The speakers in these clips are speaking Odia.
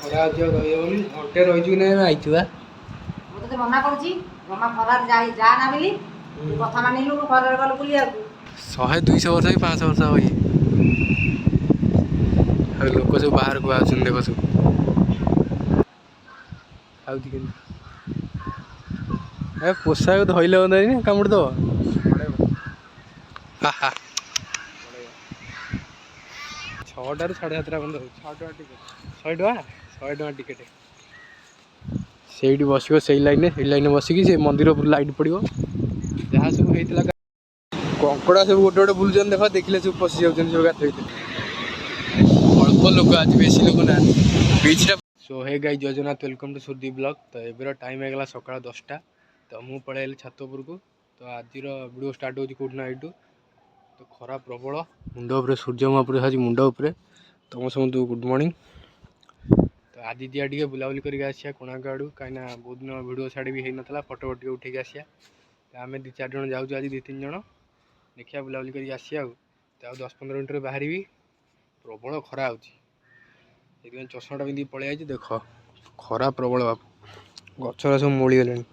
ଖରା ଅଛି ଆଉ ରହିହବନି ଘଣ୍ଟେ ରହିଛୁ କି ନାହିଁ ଆଇଛୁ ବା ମୁଁ ତତେ ମନା କରୁଛି ଜମା ଖରାରେ ଯା ନା ବୋଲି କଥା ମାନିଲୁ ଖରାରେ ଗଲୁ ବୁଲିବାକୁ 100-200 ବର୍ଷ କି 500 ବର୍ଷ ହବ ଇଏ ଆଉ ଲୋକ ସବୁ ବାହାରକୁ ଆସୁଛନ୍ତି ଦେଖ ସବୁ ଖାଉଛି କେମିତି ଏ ପୋଷାକ ଧଇଲେ ହନ୍ତାନି କାମୁଡ଼ି ଦବ ହା ହା 6ଟାରୁ 7:30 ପର୍ଯ୍ୟନ୍ତ ହଉଛି 100 ଟଙ୍କା ଟିକେଟ୍ ସେଇଠି ବସିବ ସେଇ ଲାଇନରେ ବସିକି ସେ ମନ୍ଦିର ଉପରେ ଲାଇଟ୍ ପଡ଼ିବ ଯାହା ସବୁ ହେଇଥିଲା କଙ୍କଡ଼ା ସବୁ ଗୋଟେ ଗୋଟେ ବୁଲୁଛନ୍ତି ଦେଖ ଦେଖିଲେ ସବୁ ପଶି ଯାଉଛନ୍ତି ସବୁ ଗାତ ଭିତରେ ଅଳ୍ପ ଲୋକ ଆଜି ବେଶୀ ଲୋକ ନାହାନ୍ତି ବିଚ୍ଟା ସୋ ହେ ଗାଇସ୍ ଜୟ Jagannath welcome to Surdeep blog ତ ଏବେର ଟାଇମ୍ ହେଇଗଲା ସକାଳ 10ଟା ତ ମୁଁ ପଳେଇ ଆଇଲି ଛାତ ଉପରକୁ ତ ଆଜିର ଭିଡ଼ିଓ ଷ୍ଟାର୍ଟ ହେଉଛି କେଉଁଠୁ ନା ଏଇଠୁ ତ ଖରା ପ୍ରବଳ ମୁଣ୍ଡ ଉପରେ ସୂର୍ଯ୍ୟ ମହାପୁରୁ ଆଜି ମୁଣ୍ଡ ଉପରେ ତମ ସମସ୍ତଙ୍କୁ ଗୁଡ୍ ମର୍ଣ୍ଣିଂ ତ ଆଜି ଯିବା ଟିକେ ବୁଲାବୁଲି କରିକି ଆସିବା କୋଣାର୍କ ଆଡ଼ୁ କାହିଁକିନା ବହୁତ ଦିନ ଭିଡ଼ିଓ ଛାଡ଼ି ବି ହେଇନଥିଲା ଫଟୋ ଟିକେ ଉଠେଇକି ଆସିବା ଆମେ 2-4 ଜଣ ଯାଉଛୁ ଆଜି 2-3 ଜଣ ଦେଖିବା ବୁଲାବୁଲି କରିକି ଆସିବା ଆଉ 10-15 ମିନିଟ୍ରେ ବାହାରିବି ପ୍ରବଳ ଖରା ହେଉଛି ସେଥିପାଇଁ ଚଷମାଟା ପିନ୍ଧିକି ପଳେଇ ଆଇଛି ଦେଖ ଖରା ପ୍ରବଳ ବାପ ଗଛରା ସବୁ ମୋଳିଗଲେଣି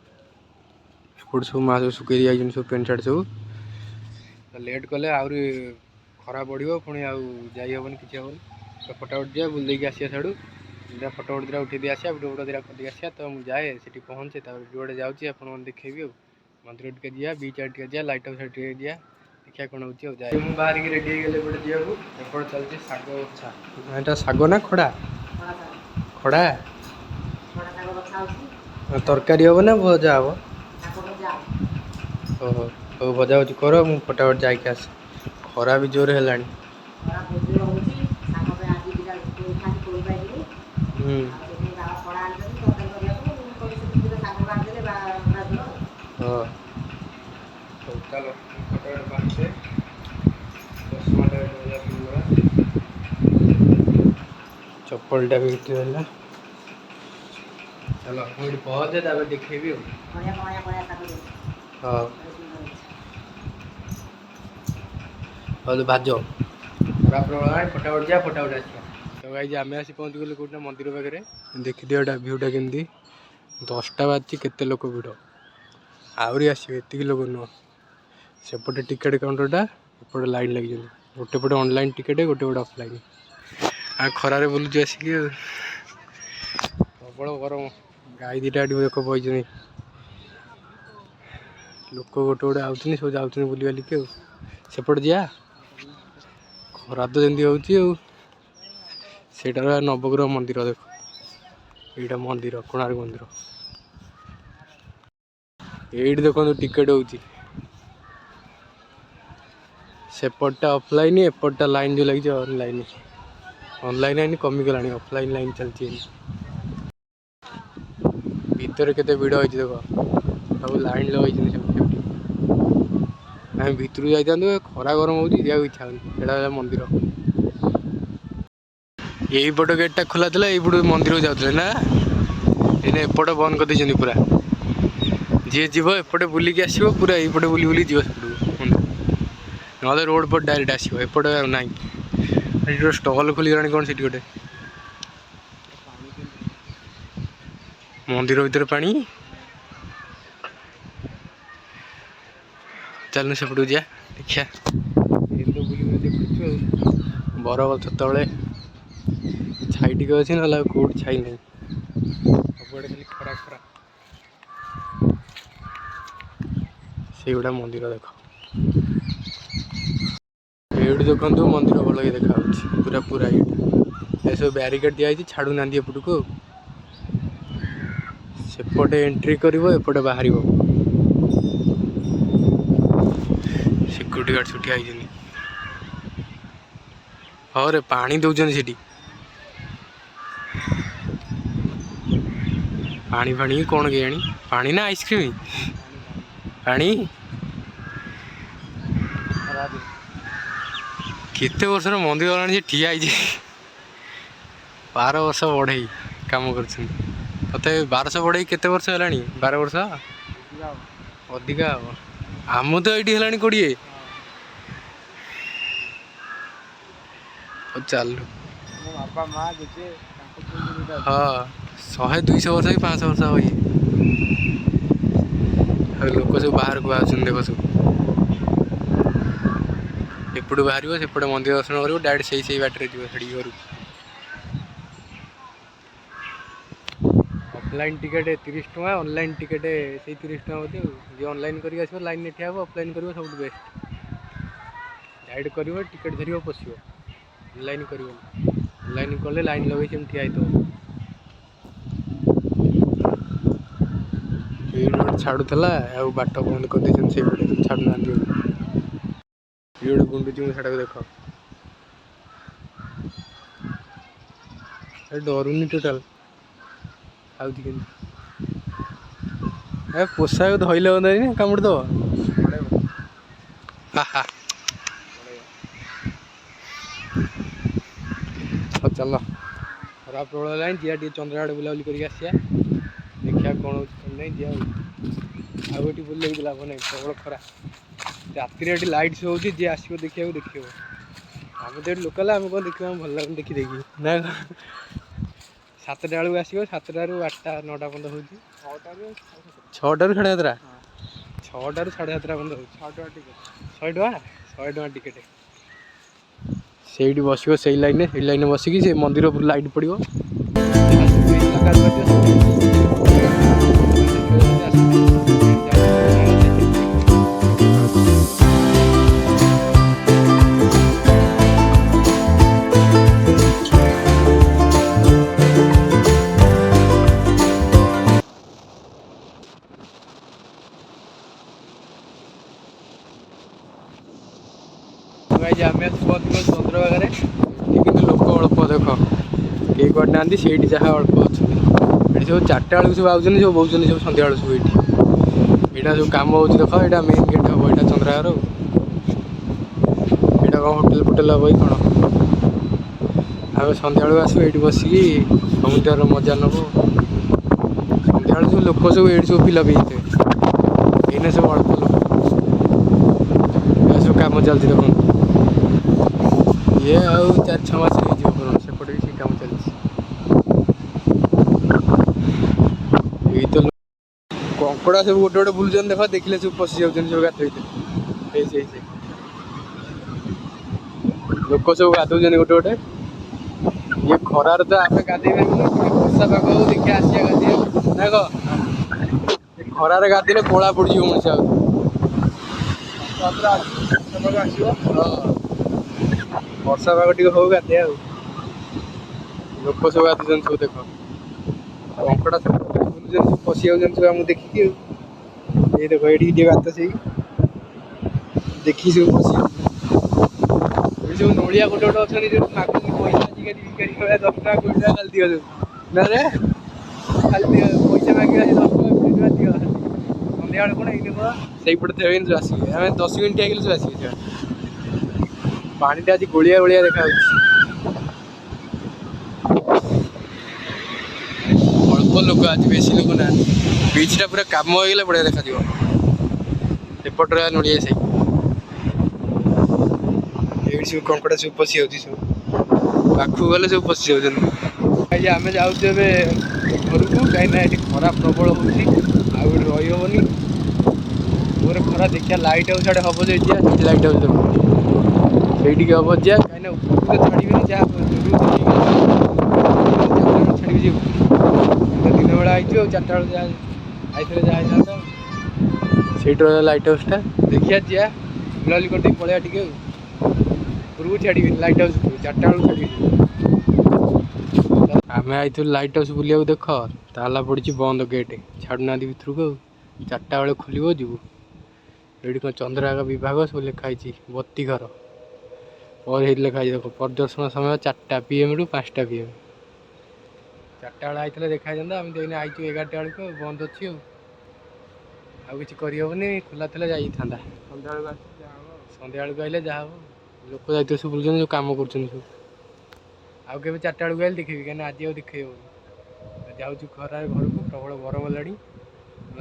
ଏପଟେ ସବୁ ମାଆ ସବୁ ଶୁଖେଇ ଯାଇଛନ୍ତି ସବୁ ପ୍ୟାଣ୍ଟ ସାର୍ଟ ସବୁ ଲେଟ୍ କଲେ ଆହୁରି ଖରା ବଢ଼ିବ ପୁଣି ଆଉ ଯାଇ ହେବନି କିଛି ହେବନି ତ ଫଟାଫଟ ଯିବା ବୁଲି ଦେଇକି ଆସିବା ସିଆଡ଼ୁ ଦୁଇଟା ଫଟୋ ଦୁଇଟା ଉଠେଇ ଦେଇ ଆସିବା ଭିଡ଼ିଓ ଦୁଇଟା କରିଦେଇ ଆସିବା ତ ମୁଁ ଯାଏ ସେଠି ପହଞ୍ଚେ ତାପରେ ଯୁଆଡ଼େ ଯାଉଛି ଆପଣଙ୍କୁ ଦେଖେଇବି ଆଉ ମନ୍ଦିର ଟିକେ ଯିବା ବିଚ୍ ଆଡ଼େ ଟିକେ ଯିବା ଲାଇଟ୍ ହାଉସ୍ ଟିକେ ଯିବା ଦେଖିବା କ'ଣ ହେଉଛି ଆଉ ଯାଏ ମୁଁ ବାହାରିକି ରେଡ଼ି ହେଇଗଲେ ଏପଟେ ଯିବାକୁ ଏପଟେ ଚାଲିଛି ଶାଗ ବଛା ଏଇଟା ଶାଗ ନା ଖଡ଼ା ଖଡ଼ା ତରକାରୀ ହେବ ନା ଭଜା ହେବ ଓହୋ ହଉ ଭଜା ଭଜି କର ମୁଁ ଫଟାଫଟ ଯାଇକି ଆସେ ଖରା ବି ଜୋରେ ହେଲାଣି ହଁ ହଉ ଚାଲ ଫଟାଫଟ ବାହାରିଛେ ଚପଲଟା ବି ଏଠି ରହିଲା ଚାଲ ମୁଁ ଏଠି ପହଞ୍ଚେ ତାପରେ ଦେଖେଇବି ଆଉ ହଁ ହଉ ଭାଜ ଖରା ପ୍ରବଳ ଫଟାଫଟ ଯିବା ଫଟାଫଟ ଆସିବା ତ ଗାଇଜ ଆମେ ଆସି ପହଞ୍ଚିଗଲୁ କେଉଁଠି ମନ୍ଦିର ପାଖରେ ଦେଖିଦିଅ ଏଇଟା ଭିୟୁଟା କେମିତି 10ଟା ବାଜିଛି କେତେ ଲୋକ ଭିଡ଼ ଆହୁରି ଆସିବେ ଏତିକି ଲୋକ ନୁହଁ ସେପଟେ ଟିକେଟ୍ କାଉଣ୍ଟରଟା ଏପଟେ ଲାଇନ୍ ଲାଗିଛନ୍ତି ଗୋଟେ ପଟେ ଅନଲାଇନ୍ ଟିକେଟ୍ ଗୋଟେ ପଟେ ଅଫଲାଇନ୍ ଆଉ ଖରାରେ ବୁଲୁଛୁ ଆସିକି ଆଉ ପ୍ରବଳ ଗରମ ଗାଈ ଦୁଇଟା ଏଠି ଦେଖ ବଇଛନ୍ତି ଲୋକ ଗୋଟେ ଗୋଟେ ଆଉଛନ୍ତି ସବୁ ଯାଉଛନ୍ତି ବୁଲିବାଲିକି ଆଉ ସେପଟେ ଯିବା ଖରା ତ ଯେମିତି ହେଉଛି ଆଉ ସେଇଟା ନବଗ୍ରହ ମନ୍ଦିର ଦେଖ ଏଇଟା ମନ୍ଦିର କୋଣାର୍କ ମନ୍ଦିର ଏଇଠି ଦେଖନ୍ତୁ ଟିକେଟ୍ ହେଉଛି ସେପଟଟା ଅଫଲାଇନ୍ ଏପଟଟା ଲାଇନ୍ ଯେଉଁ ଲାଗିଛି ଅନଲାଇନ୍ ଆଇନି କମିଗଲାଣି ଅଫଲାଇନ୍ ଲାଇନ୍ ଚାଲିଛି ଭିତରେ କେତେ ଭିଡ଼ ହେଇଛି ଦେଖ ସବୁ ଲାଇନ୍ ଲଗାଇଛନ୍ତି ସେମିତି ଆମେ ଭିତରକୁ ଯାଇଥାନ୍ତୁ ଖରା ଗରମ ହେଉଛି ଯିବାକୁ ଇଚ୍ଛା ହେଉନି ସେଇଟା ହେଲା ମନ୍ଦିର ଏଇପଟ ଗେଟ୍ଟା ଖୋଲା ଥିଲା ଏଇପଟୁ ମନ୍ଦିରକୁ ଯାଉଥିଲେ ନା ଏଇନେ ଏପଟ ବନ୍ଦ କରିଦେଇଛନ୍ତି ପୁରା ଯିଏ ଯିବ ଏପଟେ ବୁଲିକି ଆସିବ ପୁରା ଏଇପଟେ ବୁଲି ବୁଲି ଯିବ ସେପଟକୁ ନହେଲେ ରୋଡ଼ ପଟ ଡାଇରେକ୍ଟ ଆସିବ ଏପଟେ ଆଉ ନାହିଁ ଏଠି ଗୋଟେ ଷ୍ଟଲ୍ ଖୋଲିଗଲାଣି କ'ଣ ସେଠି ଗୋଟେ ମନ୍ଦିର ଭିତରେ ପାଣି ଚାଲୁନ ସେପଟକୁ ଯିବା ଦେଖିବା ଏମିତି ତ ବୁଲି ବୁଲି ଦେଖୁଛୁ ଆଉ ବରଗଛ ତଳେ ଛାଇ ଟିକେ ଅଛି ନହେଲେ ଆଉ କେଉଁଠି ଛାଇ ନାହିଁ ସବୁଆଡ଼େ ଖାଲି ଖରା ଖରା ସେଇଗୁଡ଼ା ମନ୍ଦିର ଦେଖ ଏଇଠି ଦେଖନ୍ତୁ ମନ୍ଦିର ଭଲକି ଦେଖାଯାଉଛି ପୁରା ଏଇଟା ଏସବୁ ବ୍ୟାରିକେଡ୍ ଦିଆହେଇଛି ଛାଡ଼ୁନାହାନ୍ତି ଏପଟକୁ ସେପଟେ ଏଣ୍ଟ୍ରି କରିବ ଏପଟେ ବାହାରିବ ସିକ୍ୟୁରିଟି ଗାର୍ଡ଼ ସବୁ ଠିଆ ହେଇଛନ୍ତି ହଁ ରେ ପାଣି ଦେଉଛନ୍ତି ସେଠି ପାଣି ଫାଣି କ'ଣ କେଜାଣି ପାଣି ନା ଆଇସ୍କ୍ରିମ୍ ପାଣି କେତେ ବର୍ଷର ମନ୍ଦିର ଗଲାଣି ସେ ଠିଆ ହେଇଛି 12 ବର୍ଷ ବଢ଼େଇ କାମ କରୁଛନ୍ତି ତଥାପି 1200 ବଢ଼େଇ କେତେ ବର୍ଷ ହେଲାଣି 12 ବର୍ଷ ଅଧିକା ହବ ଆମ ତ ଏଇଠି ହେଲାଣି 20 ଚାଲୁ ମୋ ବାପା ମା ଜେଜେ हाँ 100-200 वर्ष कि 500 वर्ष हବ ଇଏ। ଆଉ ଲୋକ ସବୁ ବାହାରକୁ ଆସୁଛନ୍ତି ଦେଖ ସବୁ। ଏପଟୁ ବାହାରିବ ସେପଟେ ମନ୍ଦିର ଦର୍ଶନ କରିବ ଡାଇରେକ୍ଟ ସେଇ ବାଟରେ ଯିବ ସେଠିକି ଘରକୁ। ଅଫଲାଇନ୍ ଟିକେଟ୍ 30 ଟଙ୍କା, ଅନଲାଇନ୍ ଟିକେଟ୍ ସେଇ 30 ଟଙ୍କା ବୋଧେ ଆଉ। ଯିଏ ଅନଲାଇନ୍ କରିକି ଆସିବ ଲାଇନ୍ରେ ଠିଆ ହେବ, ଅଫଲାଇନ୍ କରିବ ସବୁଠୁ ବେଷ୍ଟ। ଡାଇରେକ୍ଟ କରିବ ଟିକେଟ୍ ଧରିବ ପଶିବ, ଅନଲାଇନ୍ କରିବନି। ଅନଲାଇନ୍ କଲେ ଲାଇନ୍ ଲଗେଇ ସେମିତି ଠିଆ ହେଇଥିବ। ଏଇଠି ଗୋଟେ ଛାଡ଼ୁଥିଲା ଆଉ ବାଟ ବନ୍ଦ କରିଦେଇଛନ୍ତି ସେଇପଟେ ଛାଡ଼ୁନାହାନ୍ତି ଆଉ। ଇଏ ଗୋଟେ ଗୁଣ୍ଡୁଚି ମୂଷାଟାକୁ ଦେଖ, ଡରୁନି ଟୋଟାଲ, ଖାଉଛି କେମିତି। ପୋଷାକ ଧଇଲେ ହନ୍ତାନି କାମୁଡ଼ି ଦବ। ହଉ ଚାଲ, ଖରା ପ୍ରବଳ ହେଲାଣି, ଯିବା ଟିକେ ଚନ୍ଦ୍ର ଆଡ଼େ ବୁଲାବୁଲି କରିକି ଆସିବା। ଦେଖିବା କ'ଣ ହେଉଛି କ'ଣ ନାହିଁ, ଯିବା ଆଉ ଏଠି ବୁଲିବାକୁ ଲାଭ ନାହିଁ, ପ୍ରବଳ ଖରା। ରାତିରେ ଏଠି ଲାଇଟ୍ ଶୋ ହେଉଛି, ଯିଏ ଆସିବ ଦେଖିବାକୁ ଦେଖିବ। ଆମେ ତ ଏଠି ଲୋକାଲ, ଆମେ କ'ଣ ଦେଖିବା, ଆମେ ଭଲ ଲାଗୁନି ଦେଖିଦେଇକି ନା। 7ଟା ବେଳକୁ ଆସିବ, 7ଟାରୁ 8ଟା 9ଟା ପର୍ଯ୍ୟନ୍ତ ହେଉଛି। 6ଟାରୁ 7ଟା, 6ଟାରୁ 7ଟା ପର୍ଯ୍ୟନ୍ତ ହେଉଛି। 100 ଟଙ୍କା ଟିକେଟ୍। ସେଇଠି ବସିବ ସେଇ ଲାଇନ୍ରେ ବସିକି ସେ ମନ୍ଦିର ଉପରୁ ଲାଇଟ୍ ପଡ଼ିବ। ଆମେ ପହଞ୍ଚିବ ଚନ୍ଦ୍ରଭାଗାରେ, କିନ୍ତୁ ଲୋକ ଅଳ୍ପ ଦେଖ, କେହି କୁଆଡ଼େ ନାହାନ୍ତି। ସେଇଠି ଯାହା ଅଳ୍ପ ଅଛନ୍ତି। ଏଠି ସବୁ 4ଟା ବେଳକୁ ସବୁ ଆଉଛନ୍ତି, ସବୁ ବଉଛନ୍ତି ସବୁ ସନ୍ଧ୍ୟାବେଳକୁ ସବୁ ଏଇଠି। ଏଇଟା ସବୁ କାମ ହେଉଛି ଦେଖ, ଏଇଟା ମେନ୍ ଗେଟ୍ ହେବ ଏଇଟା ଚନ୍ଦ୍ରଭାଗାର। ଏଇଟା କ'ଣ ହୋଟେଲ ଫୋଟେଲ ହେବ କି କ'ଣ? ଆମେ ସନ୍ଧ୍ୟାବେଳକୁ ଆସିବୁ, ଏଇଠି ବସିକି ସମୁଦ୍ରର ମଜା ନେବୁ। ସନ୍ଧ୍ୟାବେଳକୁ ସବୁ ଲୋକ ସବୁ ଏଇଠି ସବୁ ଫିଲଅପ୍ ହେଇଯାଇଥିବେ। ଏଇନା ସବୁ ଅଳ୍ପ ଲୋକ, ଏ ସବୁ କାମ ଚାଲିଛି ଦେଖନ୍ତୁ। ଇଏ ଆଉ 4-6 ମାସ ହେଇଯିବ କ'ଣ, ସେପଟେ ବି ସେଇ କାମ ଚାଲିଛି। ଏଇ ତ କଙ୍କଡ଼ା ସବୁ ଗୋଟେ ଗୋଟେ ବୁଲୁଛନ୍ତି ଦେଖ, ଦେଖିଲେ ସବୁ ପଶି ଯାଉଛନ୍ତି ସବୁ ଗାତ ଭିତରେ। ସେଇ ଲୋକ ସବୁ ଗାଧଉଛନ୍ତି ଗୋଟେ ଗୋଟେ। ଇଏ ଖରାରେ ତ ଆମେ ଗାଧେଇପାରିବୁନି, ବର୍ଷା ପାଗ ହଉ ଦେଖିଆ ଆସିବା ଗାଧେଇବାକୁ ନା କଣ? ଏ ଖରାରେ ଗାଧେଇଲେ କଳା ପଡ଼ିଯିବ ମଣିଷ ଆଉ। ଆସିବ ବର୍ଷା ପାଗ ଟିକେ ହଉ ଗାଧେଇବା ଆଉ। ଲୋକ ସବୁ ଗାଧୁଛନ୍ତି ସବୁ ଦେଖ, କଙ୍କଡ଼ା ସବୁ ବୁଲୁଛନ୍ତି, ସବୁ ପଶି ଯାଉଛନ୍ତି ସବୁ ଆମକୁ ଦେଖିକି ଆଉ। ଏଇ ଦେଖ ଏଇଠିକି ଟିକେ ଗାତ, ସେଇ ଦେଖିକି ସବୁ ପଶି ଯାଉଛନ୍ତି। ଏଇ ସବୁ ନୋଳିଆ ଗୋଟେ ଗୋଟେ ଅଛନ୍ତି, ଯୋଉ ମାଗୁଛନ୍ତି ପଇସା, ଆଜିକାଲି ଭିକାରୀ ଭଳିଆ 10 ଟଙ୍କା 20 ଟଙ୍କା ଖାଲି ଦିଅ ନା ରେ, ଖାଲି ପଇସା ମାଗିବା 10 ଟଙ୍କା 20 ଟଙ୍କା ଦିଅ। ସନ୍ଧ୍ୟାବେଳେ କ'ଣ ଏଇନେ କ'ଣ ସେଇପଟେ ଥିବେ ସବୁ ଆସିବେ, ଆମେ 10 ମିନିଟ୍ ହେଇଗଲେ ସବୁ ଆସିବେ ସେମାନେ। ପାଣିଟା ଆଜି ଗୋଳିଆ ଗୋଳିଆ ଦେଖାଯାଉଛି। ଅଳ୍ପ ଲୋକ ଆଜି, ବେଶୀ ଲୋକ ନାହାନ୍ତି। ବିଚ୍ଟା ପୁରା କାମ ହେଇଗଲେ ବଢ଼ିଆ ଦେଖାଯିବ। ଏପଟରେ ନଡ଼ିଆ ସାହି, ଏଇଠି ସବୁ କଙ୍କଡ଼ା ସବୁ ପଶି ଯାଉଛି, ସବୁ ପାଖକୁ ଗଲେ ସବୁ ପଶି ଯାଉଛନ୍ତି। ଆମେ ଯାଉଛୁ ଏବେ ଘରକୁ, କାହିଁକିନା ଏଠି ଖରା ପ୍ରବଳ ହେଉଛି, ଆଉ ଏଠି ରହିହେବନି। ମୋର ଖରା ଦେଖିବା, ଲାଇଟ୍ ହାଉସ୍ ଆଡ଼େ ହେବ ଯେ, ଯିବା ସେଇଠି ଲାଇଟ୍ ହାଉସ୍ ଦେବ, ସେଇଠିକି ହେବ ଯିବା। କାହିଁକିନା ଉପରକୁ ତ ଛାଡ଼ିବେନି, ଯାହା ଦୂରକୁ ଛାଡ଼ିବି ଯିବୁ। ଦିନ ବେଳା ଆଇଛୁ ଆଉ, 4ଟା ବେଳକୁ ଯାହା ଆଇଥିଲେ ଯାହା ହେଇଥାନ୍ତା। ସେଇଠି ରହିଲା ଲାଇଟ୍ ହାଉସ୍ଟା, ଦେଖିବା ଯିବା ବୁଲାବୁଲି କରିଦେଇ ପଳେଇବା ଟିକେ ଆଉ। ଉପରକୁ ଛାଡ଼ିବିନି, ଲାଇଟ୍ ହାଉସ୍ ଉପରକୁ 4ଟା ବେଳକୁ ଛାଡ଼ିବି। ଆମେ ଆଇଥିଲୁ ଲାଇଟ୍ ହାଉସ୍ ବୁଲିବାକୁ, ଦେଖ ତାଲା ପଡ଼ିଛି, ବନ୍ଦ ଗେଟ୍, ଛାଡ଼ୁନାହାନ୍ତି ଭିତରକୁ ଆଉ। 4ଟା ବେଳେ ଖୋଲିବ, ଯିବୁ। ଏଇଠି କ'ଣ ଚନ୍ଦ୍ରଭାଗା ବିଭାଗ ସବୁ ଲେଖା ହେଇଛି, ବତୀ ଘର ପରେ ହେଇଠି ଲେଖା ହେଇଛି ଦେଖ, ପରିଦର୍ଶନ ସମୟ 4ଟା PM ରୁ 5ଟା PM। 4ଟା ବେଳେ ଆଇଥିଲେ ଦେଖା ହେଇଥାନ୍ତା, ଆମେ ତ ଏଇନେ ଆଇଛୁ 11ଟା ବେଳକୁ ଆଉ, ବନ୍ଦ ଅଛି ଆଉ କିଛି କରିହେବନି। ଖୋଲା ଥିଲେ ଯାଇଥାନ୍ତା, ସନ୍ଧ୍ୟାବେଳକୁ ଆଇଲେ ଯାହା ହେବ। ଲୋକ ଯାଇଥିବେ ସବୁ ବୁଲୁଛନ୍ତି, ସବୁ କାମ କରୁଛନ୍ତି ସବୁ। ଆଉ କେବେ 4ଟା ବେଳକୁ ଆଇଲେ ଦେଖେଇବି, କାହିଁକିନା ଆଜି ଆଉ ଦେଖେଇ ହେବନି। ଯାଉଛୁ ଖରାରେ ଘରକୁ, ପ୍ରବଳ ଗରମ ହେଲାଣି।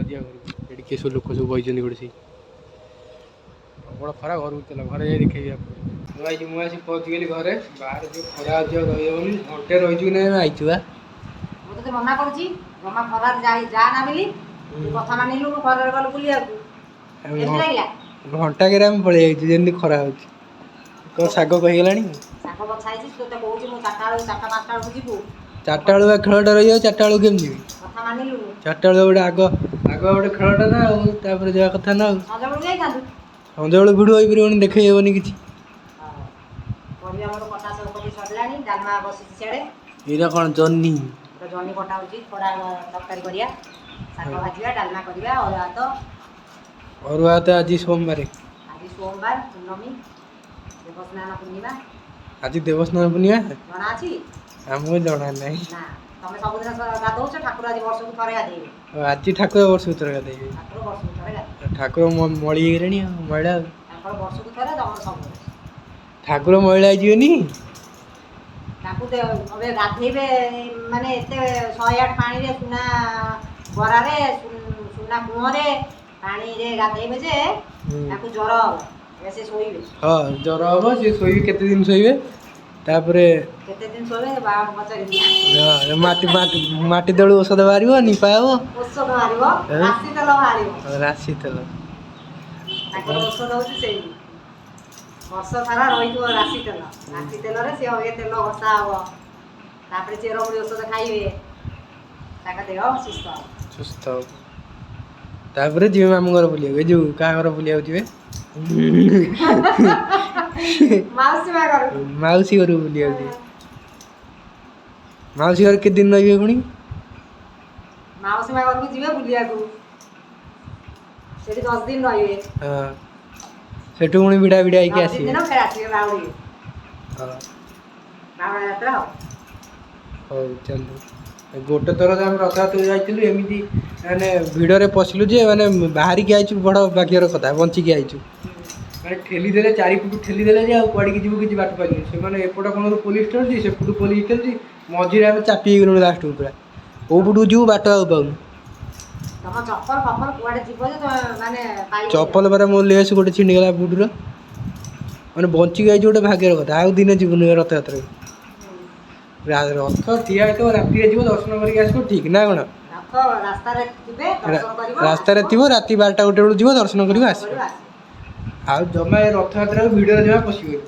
ଯିବା ଘରକୁ, ଏଠି କିଏ ସବୁ ଲୋକ ସବୁ ବଇଛନ୍ତି ଗୋଟେ, ସେଇ ପ୍ରବଳ ଖରା, ଘରକୁ ଚାଲ, ଘରେ ଯାଇ ଦେଖେଇବି ଆପଣଙ୍କୁ। ମୁଁ ଆସି ପହଞ୍ଚିଗଲି ଘରେ। ବାହାରେ ଯେଉଁ ଖରା ଅଛି ଆଉ ରହିହେବନି, ଘଣ୍ଟେ ରହିଛୁ କି ନାହିଁ ଆମେ ଆଇଛୁ ବା। ତତେ ମନା କରୁଛି ଜମା ଖରାରେ ଯା ନା ବୋଲି କଥା ମାନିଲୁ ଖରାରେ ଗଲୁ ବୁଲିବାକୁ କେମିତି ଲାଗିଲା? ଘଣ୍ଟାକରେ ଆମେ ପଳେଇ ଯାଇଛୁ ଯେମିତି ଖରା ହଉଛି। କଣ ଶାଗ କହିଗଲାଣି? ଶାଗ ବଛା ହେଇଛି ତତେ କହୁଛି ମୁଁ 4ଟା 5ଟା ବେଳକୁ ଯିବୁ। 4ଟା ବେଳୁ ଖେଳଟା ରହିଯାଉ 4ଟା ବେଳକୁ କେମିତି ଯିବି? କଥା ମାନିଲୁ 4ଟା ବେଳୁ ଗୋଟେ ଆଗ ଗୋଟେ ଖେଳଟା ନା ଆଉ ତାପରେ ଯିବା କଥା ନା ଆଉ। ସଞ୍ଜ ବେଳକୁ ଯାଇଥାନ୍ତୁ। ସଞ୍ଜ ବେଳୁ ଭିଡ଼ିଓ ହେଇପାରିବନି ଦେଖେଇ ହେବନି କିଛି। ପରିବା ମୋର କଟା ସବୁ କରି ସରିଲାଣି ଡାଲମା ବସିଛି ସିଆଡ଼େ। ଏଇଟା କ'ଣ ଜହ୍ନି? ଜହ୍ନି କଟା ହେଉଛି ଖଡ଼ା ତରକାରୀ କରିବା ଶାଗ ଭାଜିବା ଡାଲମା କରିବା ଅରୁଆ ଭାତ ଆଜି ସୋମବାର। ଆଜି ସୋମବାର ପୂର୍ଣ୍ଣମୀ ଦେବସ୍ନାନ ପୂର୍ଣ୍ଣିମା। ଆଜି ଦେବସ୍ନାନ ପୂର୍ଣ୍ଣିମା ଜଣା ଅଛି? ଆମକୁ ଜଣା ନାହିଁ। ନା ତମେ ସବୁଦିନ ଗାଧଉଛ ଠାକୁର ଆଜି ବର୍ଷକୁ ଥରେ ଗାଧେଇବେ। ଆଜି ଠାକୁର ବର୍ଷକୁ ଥରେ ଗାଧେଇବେ। ଠାକୁର ବର୍ଷକୁ ଥରେ ଗାଧେଇବେ। ଠାକୁର ମଳି ହେଇଗଲେଣି ଆଉ ମଇଳା ଆଉ। ତାଙ୍କର ବର୍ଷକୁ ଥରେ ତମର ସବୁ ଠାକୁର ମଇଳା ହେଇଯିବେନି? ତାଙ୍କୁ ଏବେ ଗାଧେଇବେ ମାନେ ଏତେ 108 ପାଣିରେ ସୁନା ଗରାରେ ସୁନା ମୁହଁରେ ପାଣିରେ ଗାଧେଇବେ ଯେ ତାଙ୍କୁ ଜ୍ୱର ହବ ସେ ଶୋଇବେ। ହଁ ଜ୍ୱର ହବ ସେ ଶୋଇବେ କେତେ ଦିନ ଶୋଇବେ ତାପରେ କେତେ ଦିନ ଶୋଇବେ ବାବାଙ୍କୁ ପଚାରିବି। ମାଟି ତଳୁ ଔଷଧ ବାହାରିବ ନିପା ହବ ଔଷଧ ବାହାରିବ ରାଶି ତେଲ ବାହାରିବ। ରାଶି ତେଲ ତାଙ୍କର ଔଷଧ ହେଉଛି ସେଇ ବର୍ଷ ସାରା ରହିଥିବ ରାଶି ତେଲରେ ସେ ଏ ତେଲ ଘଷା ହବ ତାପରେ ଚେରମୂଳି ଔଷଧ ଖାଇବେ ତାଙ୍କ ଦେହ ସୁସ୍ଥ ହବ। ତାପରେ ଯିବେ ମାମୁଁ ଘର ବୁଲିବାକୁ। ଏ ଯୋଉ କାହା ଘର ବୁଲିବାକୁ ଯିବେ? ମାଉସୀ ଘରକୁ ବୁଲିବାକୁ ଯିବେ। ମାଉସୀ ଘର କେତେ ଦିନ ରହିବେ ପୁଣି? ମାଉସୀ ମା ଘରକୁ ଯିବେ ବୁଲିବାକୁ ସେଠି 10 ଦିନ ରହିବେ। ହଁ ସେଠୁ ପୁଣି ଭିଡ଼ା ହେଇକି ଆସିବେ। ଆସିବେ ବାହୁଡ଼ିବେ। ବାହୁଡ଼ା ଯାତ୍ରା ଆଉ। ହଉ ଚାଲୁ। ଗୋଟେ ଥର ଆମେ ରଥଯାତ୍ରା ଯାଇଥିଲୁ ଏମିତି ମାନେ ଭିଡ଼ରେ ପଶିଲୁ ଯେ ମାନେ ବାହାରିକି ଆଇଛୁ ବଡ଼ ଭାଗ୍ୟର କଥା ବଞ୍ଚିକି ଆଇଛୁ। ମାନେ ଠେଲିଦେଲେ 4 ଫୁଟ ଠେଲିଦେଲେ ଯେ ଆଉ କୁଆଡ଼ିକି ଯିବୁ କିଛି ବାଟ ପାଇଲୁନି। ସେମାନେ ଏପଟ କୋଣରୁ ପୋଲିସ ଠେଲୁଛି ସେପଟୁ ପୋଲିସ ଠେଲୁଛି ମଝିରେ ଆମେ ଚାପି ହେଇଗଲୁଣି ଲାଷ୍ଟକୁ ପୁରା। କୋଉ ପଟକୁ ଯିବୁ ବାଟ ଆଉ ପାଉନୁ। ତମ ଚପଲ ଫପଲ କୁଆଡ଼େ ଯିବ ଯେ ମାନେ ପାଇବନି। ଚପଲ ପରା ମୋ ଲେସ୍ ଗୋଟେ ଛିଣ୍ଡିଗଲା ବୁଟର। ମାନେ ବଞ୍ଚିକି ଆଇଛୁ ଗୋଟେ ଭାଗ୍ୟର କଥା। ଆଉ ଦିନେ ଯିବୁନି ରଥଯାତ୍ରାକୁ। ରଥ ଠିଆ ହେଇଥିବ ରାତିରେ ଯିବ ଦର୍ଶନ କରିକି ଆସିବ ଠିକ୍ ନା କ'ଣ? ରାସ୍ତାରେ ଥିବେ ଦର୍ଶନ କରିବ ରାସ୍ତାରେ ଥିବ ରାତି 12ଟା 1 ବେଳକୁ ଯିବ ଦର୍ଶନ କରିବ ଆସିବ। ଆଉ ଜମା ଏ ରଥଯାତ୍ରାକୁ ଭିଡ଼ରେ ଜମା ପଶିବନି।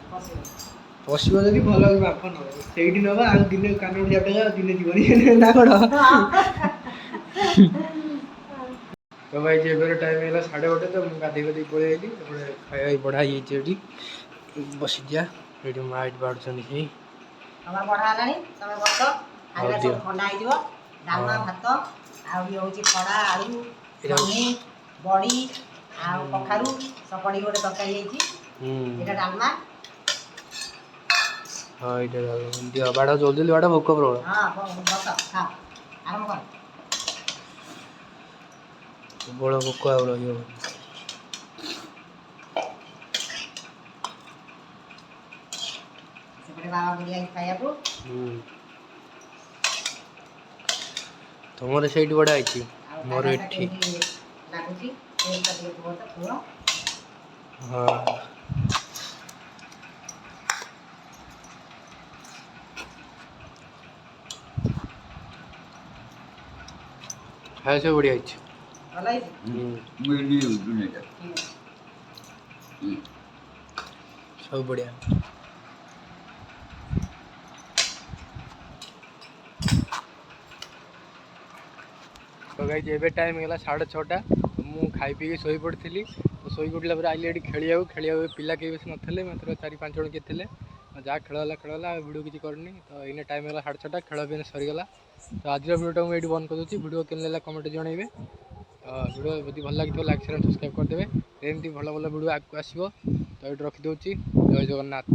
ପଶିବ ଯଦି ଭଲ ବାମ୍ଫ ନେବ ସେଇଠି ନେବ ଆଉ ଦିନେ କାନକୁ ଜାପେଇବ ଆଉ ଦିନେ ଯିବନି ନା କ'ଣ? ତ ଭାଇ ଏବେ ଟାଇମ୍ ହେଲା 1:30 ତ ମୁଁ ଗାଧେଇ ପଳେଇ ଆଇଲି। ଏପଟେ ଖାଇବା ବଢ଼ା ହେଇଯାଇଛି ଏଠି ବସିଯିବା। ଏଇଠି ମା ଏଇଠି ବାଢ଼ୁଛନ୍ତି କେହି ତମର ବଢ଼ା ହେଲାଣି ତମେ ବସ ଖାଇବା ସବୁ ଥଣ୍ଡା ହେଇଯିବ। ଡାଲମା ଭାତ ଆଉ ଇଏ ହେଉଛି ଖଡ଼ା ଆଳୁ ଜହ୍ନି ବଡ଼ି ଆଉ କଖାରୁ ସବୁ ପଡ଼ିକି ଗୋଟେ ତରକାରୀ ହେଇଛି। ଏଇଟା ଡାଲମା। ହଁ ଏଇଟା ଦିଅ ବାଡ଼ ଜଲ୍ଦି ବାଡ଼ ଭୋକ ପ୍ରବଳ। ହଁ ବସ ଖାଅ ଆରମ୍ଭ କର। ପ୍ରବଳ ଭୋକ ଆଉ ରହିବ। ସେପଟେ ବାବା ବୁଲିଆକୁ ଖାଇବାକୁ। ତମର ସେଇଠି ବଢ଼ା ହେଇଛି ମୋର ଏଠି। ଲାଗୁଛି ହଁ ଖାଇବା ସବୁ ବଢ଼ିଆ ହେଇଛି। ଭଲ ହେଇଛି। ସବୁ ବଢ଼ିଆ। ତ ଗାଇଛି ଏବେ ଟାଇମ୍ ହେଲା 6:30। ମୁଁ ଖାଇ ପିଇକି ଶୋଇପଡ଼ିଥିଲି। ତ ଶୋଇପଡ଼ିଲା ପରେ ଆଇଲି ଏଠି ଖେଳିବାକୁ ପିଲା କେହି ବେଶୀ ନଥିଲେ ମାତ୍ର 4-5 ଜଣ କିଏ ଥିଲେ। ଯାହା ଖେଳ ହେଲା ଆଉ ଭିଡ଼ିଓ କିଛି କରିନି। ତ ଏଇନେ ଟାଇମ୍ ହେଲା 6:30 ଖେଳ ବି ସରିଗଲା। ତ ଆଜିର ଭିଡ଼ିଓଟାକୁ ମୁଁ ଏଇଠି ବନ୍ଦ କରିଦେଉଛି। ଭିଡ଼ିଓ କେମିତି ଲାଗିଲା କମେଣ୍ଟରେ ଜଣାଇବେ। ଭିଡ଼ିଓ ଯଦି ଭଲ ଲାଗିଥିବ ଲାଇକ୍ ସେୟାର ସବସ୍କ୍ରାଇବ୍ କରିଦେବେ। ଏମିତି ଭଲ ଭିଡ଼ିଓ ଆଗକୁ ଆସିବ। ତ ଏଇଠି ରଖିଦେଉଛି। ଜୟ ଜଗନ୍ନାଥ।